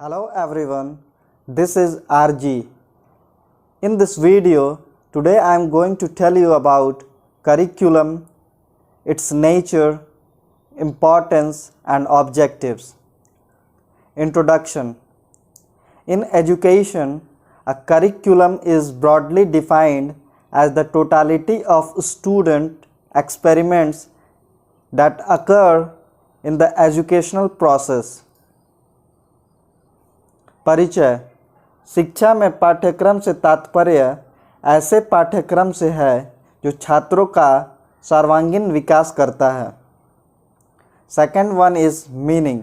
Hello everyone, this is RG. In this video, today I am going to tell you about curriculum, its nature, importance and objectives. Introduction. In education, a curriculum is broadly defined as the totality of student experiments that occur in the educational process. परिचय। शिक्षा में पाठ्यक्रम से तात्पर्य ऐसे पाठ्यक्रम से है जो छात्रों का सर्वांगीण विकास करता है। Second one is meaning.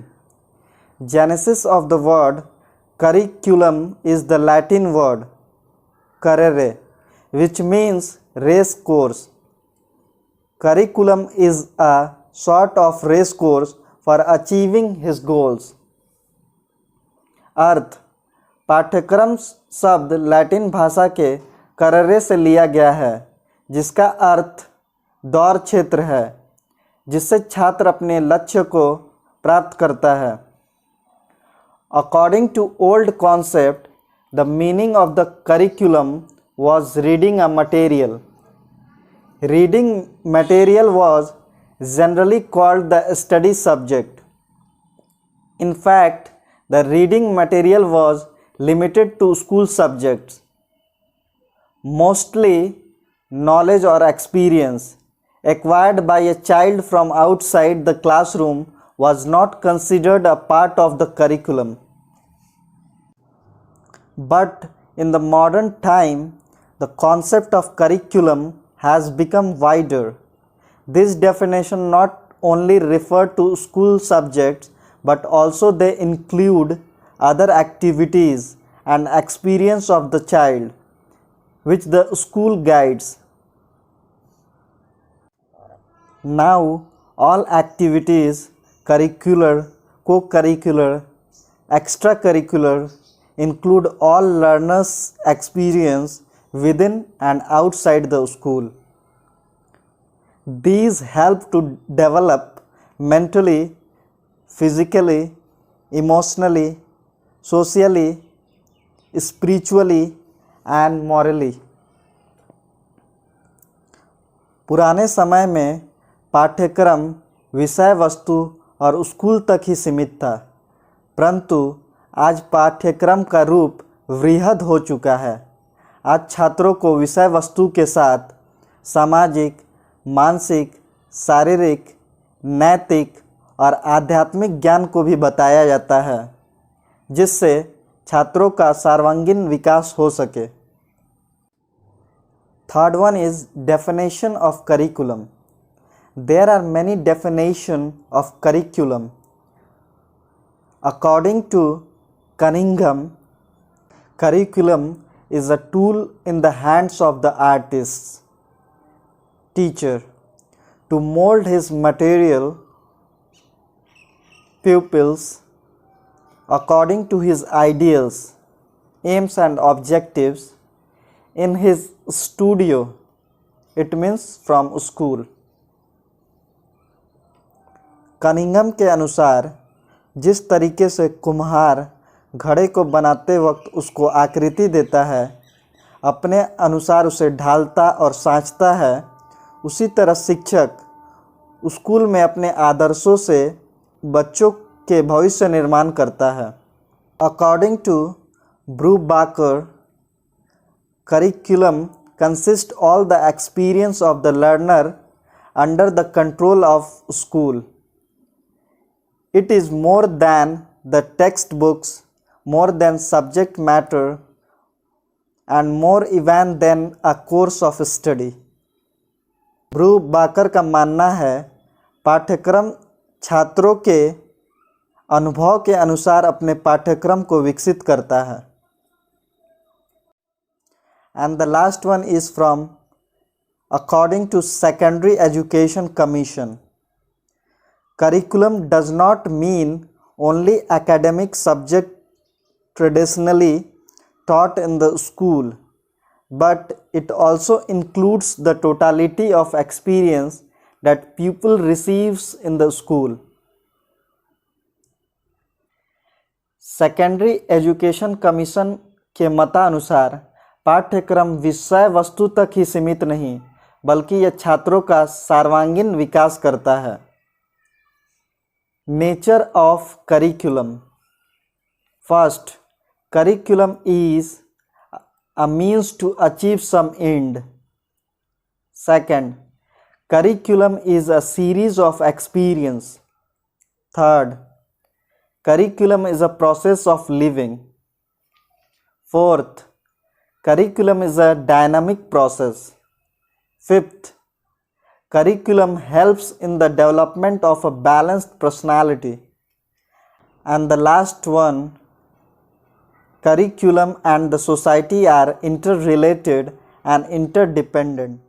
Genesis of the word curriculum is the Latin word carere, which means race course. Curriculum is a sort of race course for achieving his goals. अर्थ। पाठ्यक्रम शब्द लैटिन भाषा के कररे से लिया गया है, जिसका अर्थ दौर क्षेत्र है, जिससे छात्र अपने लक्ष्य को प्राप्त करता है। According to old concept, the meaning of the curriculum was reading a material. Reading material was generally called the study subject. In fact, the reading material was limited to school subjects. Mostly, knowledge or experience acquired by a child from outside the classroom was not considered a part of the curriculum. But in the modern time, the concept of curriculum has become wider. This definition not only refer to school subjects, but also they include other activities and experience of the child, which the school guides. Now, all activities, curricular, co-curricular, extracurricular, include all learners' experience within and outside the school. These help to develop mentally, physically, emotionally, socially, spiritually and morally. पुराने समय में पाठ्यक्रम विषय वस्तु और school तक ही सीमित था, परंतु आज पाठ्यक्रम का रूप वृहद हो चुका है। आज छात्रों को विषय वस्तु के साथ सामाजिक, मानसिक, शारीरिक, नैतिक और आध्यात्मिक ज्ञान को भी बताया जाता है, जिससे छात्रों का सर्वांगीण विकास हो सके। Third one is definition of curriculum. There are many definitions of curriculum. According to Cunningham, curriculum is a tool in the hands of the artist, teacher, to mold his material pupils according to his ideals, aims and objectives in his studio. It means from school. Cunningham के अनुसार जिस तरीके से कुम्हार घड़े को बनाते वक्त उसको आकृति देता है, अपने अनुसार उसे ढालता और सांचता है, उसी तरह शिक्षक स्कूल में अपने आदर्शों से बच्चों के भविष्य निर्माण करता है। According to Brubacher, curriculum consist all the experience of the learner under the control of school. It is more than the textbooks, more than subject matter, and more even than a course of study. ब्रूबाकर का मानना है पाठ्यक्रम छात्रों के अनुभव के अनुसार अपने पाठ्यक्रम को विकसित करता है। And the last one is from according to Secondary Education Commission. Curriculum does not mean only academic subject traditionally taught in the school, but it also includes the totality of experience that pupil receives in the school. Secondary education commission के मतानुसार पाठ्यक्रम विषय वस्तु तक ही सीमित नहीं बल्कि यह छात्रों का सर्वांगीण विकास करता है। Nature of curriculum. First, curriculum is a means to achieve some end. Second, curriculum is a series of experience. Third, curriculum is a process of living. Fourth, curriculum is a dynamic process. Fifth, curriculum helps in the development of a balanced personality. And the last one, curriculum and the society are interrelated and interdependent.